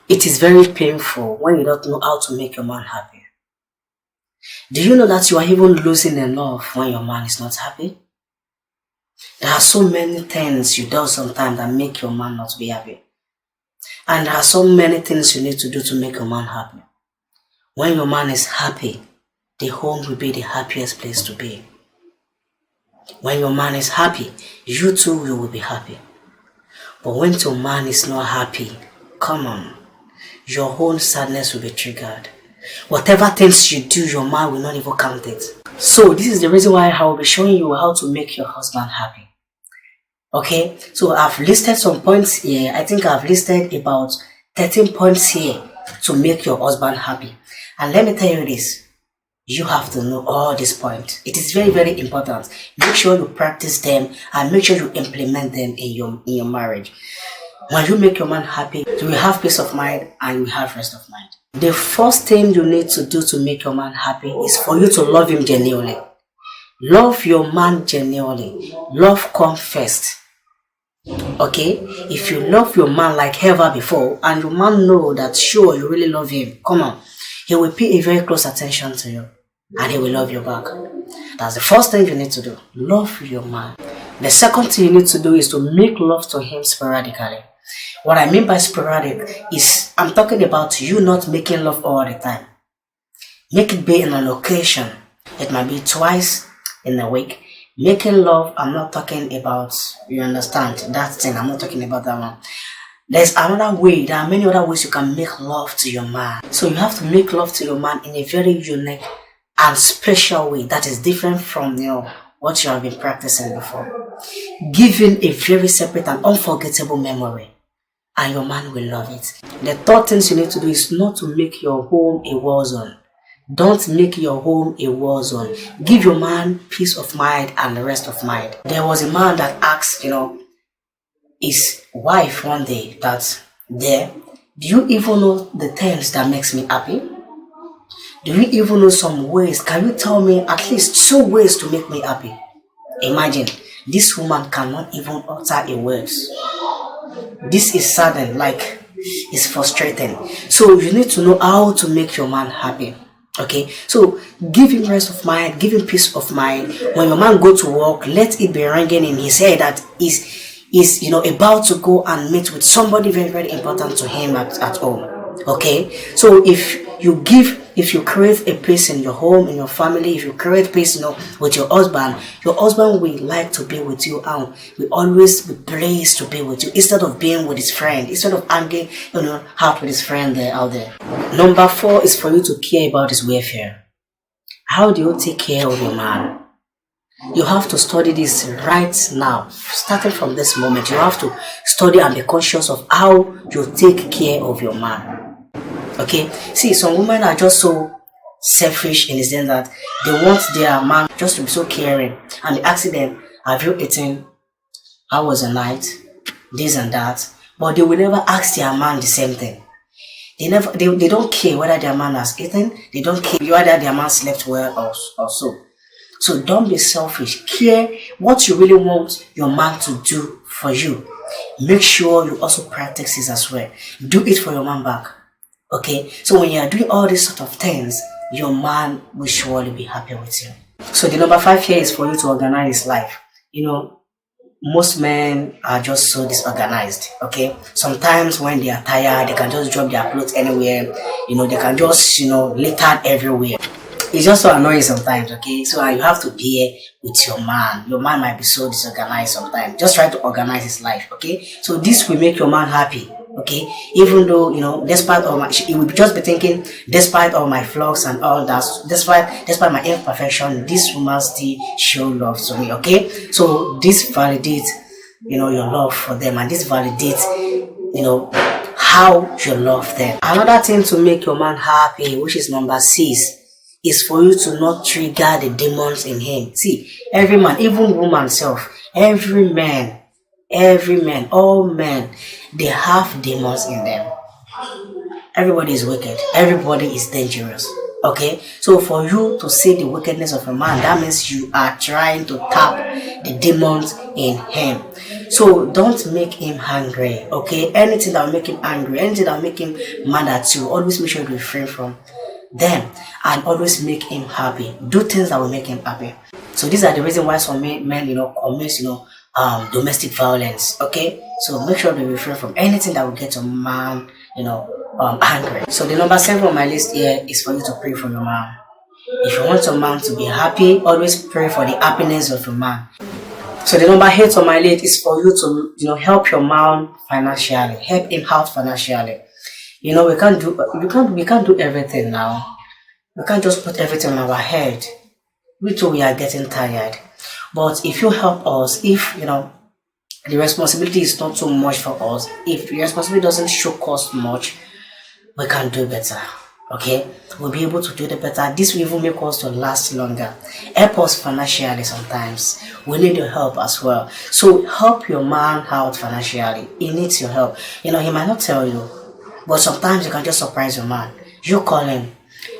It is very painful when you don't know how to make your man happy. Do you know that you are even losing enough when your man is not happy? There are so many things you do sometimes that make your man not be happy. And there are so many things you need to do to make your man happy. When your man is happy, the home will be the happiest place to be. When your man is happy, you too will be happy. But when your man is not happy, come on, your own sadness will be triggered. Whatever things you do, your man will not even count it. So this is the reason why I will be showing you how to make your husband happy. Okay, so I've listed some points here. I think I've listed about 13 points here to make your husband happy. And let me tell you this, you have to know all these points. It is very, very important. Make sure you practice them and make sure you implement them in your marriage. When you make your man happy, you will have peace of mind and you will have rest of mind. The first thing you need to do to make your man happy is for you to love him genuinely. Love your man genuinely. Love comes first. Okay? If you love your man like ever before and your man know that sure you really love him, come on, he will pay a very close attention to you and he will love you back. That's the first thing you need to do. Love your man. The second thing you need to do is to make love to him sporadically. What I mean by sporadic is I'm talking about you not making love all the time. Make it be in a location. It might be twice in a week. Making love, I'm not talking about, you understand, that thing, I'm not talking about that one. There's another way, there are many other ways you can make love to your man. So you have to make love to your man in a very unique and special way that is different from what you have been practicing before. Giving a very separate and unforgettable memory, and your man will love it. The third thing you need to do is not to make your home a war zone. Don't make your home a war zone. Give your man peace of mind and rest of mind. There was a man that asked, his wife one day that, do you even know the things that makes me happy? Do you even know some ways? Can you tell me at least 2 ways to make me happy? Imagine, this woman cannot even utter a word. This is sudden, like it's frustrating. So you need to know how to make your man happy. Okay, so give him rest of mind, give him peace of mind. When your man go to work, let it be ringing in his head that is about to go and meet with somebody very, very important to him at home. Okay, so if you create a place in your home, in your family, if you create peace, with your husband will like to be with you and will always be pleased to be with you instead of being with his friend, instead of hanging, out with his friend out there. Number 4 is for you to care about his welfare. How do you take care of your man? You have to study this right now. Starting from this moment, you have to study and be conscious of how you take care of your man. Okay, see, some women are just so selfish in the sense that they want their man just to be so caring, and they ask them, have you eaten? How was the night? This and that. But they will never ask their man the same thing. They don't care whether their man has eaten. They don't care whether their man slept well or so. So don't be selfish. Care what you really want your man to do for you. Make sure you also practice this as well. Do it for your man back. Okay, so when you are doing all these sort of things, your man will surely be happy with you. So the number 5 here is for you to organize his life. Most men are just so disorganized. Okay, sometimes when they are tired, they can just drop their clothes anywhere. They can just litter everywhere. It's just so annoying sometimes. Okay, so you have to be with your man. Your man might be so disorganized sometimes. Just try to organize his life. Okay, so this will make your man happy. Okay, even though despite all my, he will just be thinking, despite all my flaws and all that, despite my imperfection, this woman still show love to me. Okay, so this validates your love for them, and this validates how you love them. Another thing to make your man happy, which is number 6, is for you to not trigger the demons in him. See, every man, even woman self, every man, all men, they have demons in them. Everybody is wicked. Everybody is dangerous. Okay, so for you to see the wickedness of a man, that means you are trying to tap the demons in him. So don't make him angry. Okay, anything that will make him angry, anything that will make him mad at you, always make sure you refrain from them and always make him happy. Do things that will make him happy. So these are the reason why some men, commit, domestic violence. Okay, so make sure they refrain from anything that will get a man, angry. So the number 7 on my list here is for you to pray for your man. If you want your man to be happy, always pray for the happiness of your man. So the number 8 on my list is for you to, help your man financially, help him out financially. We can't do everything now. We can't just put everything on our head. We too, we are getting tired. But if you help us, if the responsibility is not too much for us, if the responsibility doesn't show cost much, we can do better. Okay, we'll be able to do the better. This will even make us to last longer. Help us financially sometimes. We need your help as well. So help your man out financially. He needs your help. He might not tell you, but sometimes you can just surprise your man. You call him,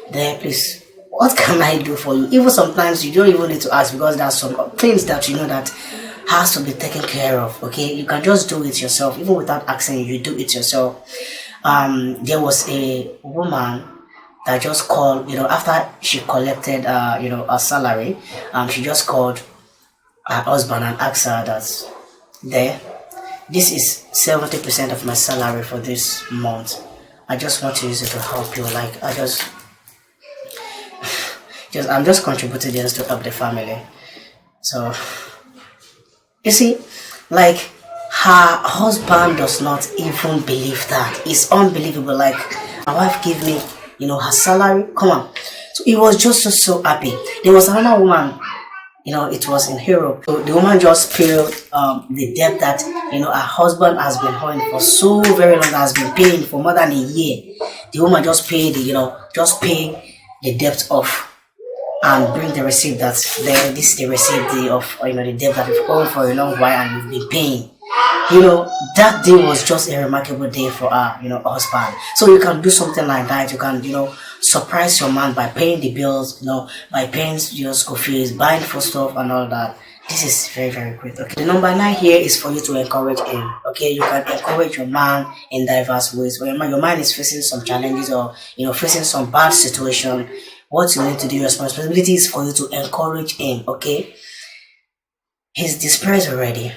there, please, what can I do for you? Even sometimes you don't even need to ask, because there are some things that that has to be taken care of. Okay, you can just do it yourself, even without asking. You do it yourself. There was a woman that just called, after she collected, her salary. She just called her husband and asked her that, this is 70% of my salary for this month. I just want to use it to help you. Like, I'm just contributing this to help the family. So, you see, like, her husband does not even believe that. It's unbelievable. Like, my wife gave me, her salary. Come on. So he was just so happy. There was another woman, it was in Europe. So the woman just paid the debt that, her husband has been owing for so very long, has been paying for more than a year. The woman just paid, just pay the debt off and bring the receipt that this is the receipt of the debt that we've owed for a long while and we've been paying. That day was just a remarkable day for her, husband. So you can do something like that. You can, surprise your man by paying the bills, by paying your school fees, buying food stuff and all that. This is very, very great. Okay. The number 9 here is for you to encourage him. Okay, you can encourage your man in diverse ways. When your man is facing some challenges or facing some bad situation, what you need to do, your responsibility is for you to encourage him. Okay, he's dispersed already.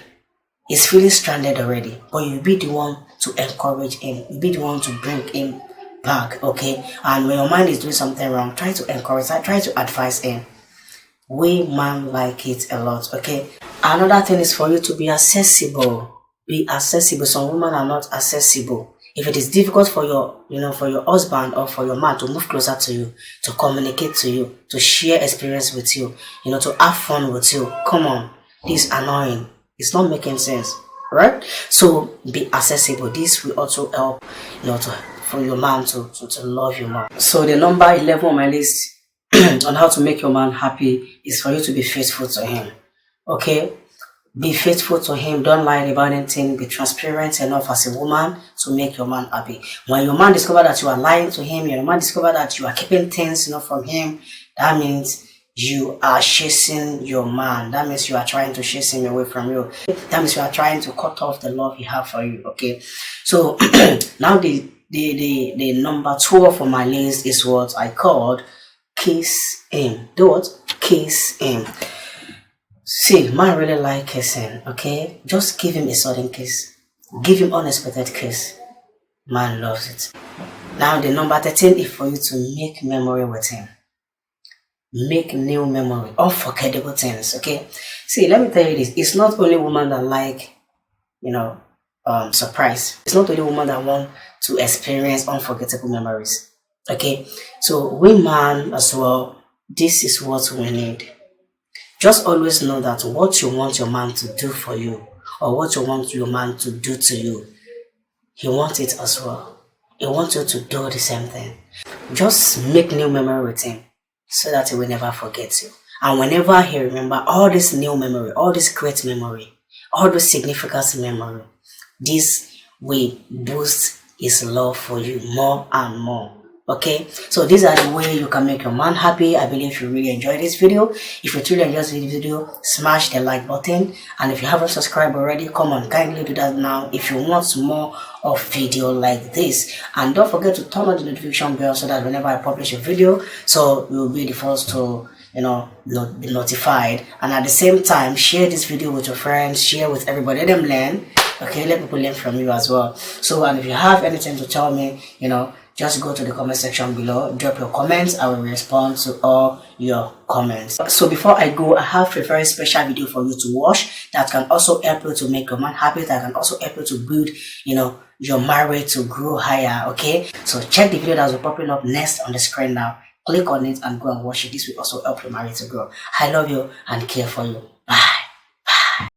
He's feeling stranded already, but you'll be the one to encourage him. You'll be the one to bring him back, okay? And when your mind is doing something wrong, try to encourage, try to advise him. We man like it a lot, okay? Another thing is for you to be accessible. Be accessible. Some women are not accessible. If it is difficult for for your husband or for your man to move closer to you, to communicate to you, to share experience with you, to have fun with you, come on, this is annoying. It's not making sense, right? So be accessible. This will also help, for your man to love you more. So the number 11 on my list on how to make your man happy is for you to be faithful to him. Okay? Be faithful to him. Don't lie about anything. Be transparent enough as a woman to make your man happy. When your man discovers that you are lying to him, your man discovers that you are keeping things, from him, that means you are chasing your man. That means you are trying to chase him away from you. That means you are trying to cut off the love he has for you. Okay. So now the number 12 on my list is what I called kiss him. Do what? Kiss him. See, man really like kissing. Okay, just give him a sudden kiss. Give him unexpected kiss. Man loves it. Now the number 13 is for you to make memory with him. Make new memory, unforgettable things. Okay, see, let me tell you this. It's not only women that like, surprise. It's not only women that want to experience unforgettable memories. Okay, so we man as well, this is what we need. Just always know that what you want your man to do for you, or what you want your man to do to you, he wants it as well. He wants you to do the same thing. Just make new memory with him, so that he will never forget you. And whenever he remember all this new memory, all this great memory, all this significant memory, this will boost his love for you more and more. Okay, so these are the way you can make your man happy. I believe you really enjoyed this video. If you truly enjoyed this video, smash the like button, and if you haven't subscribed already, come on, kindly do that now if you want more of video like this. And don't forget to turn on the notification bell so that whenever I publish a video, so you will be the first to be notified. And at the same time, share this video with your friends, share with everybody, let them learn. Okay, let people learn from you as well. So, and if you have anything to tell me, just go to the comment section below, drop your comments. I will respond to all your comments. So before I go, I have a very special video for you to watch that can also help you to make your man happy, that can also help you to build your marriage to grow higher. Okay, so check the video that will be popping up next on the screen now. Click on it and go and watch it. This will also help your marriage to grow. I love you and care for you.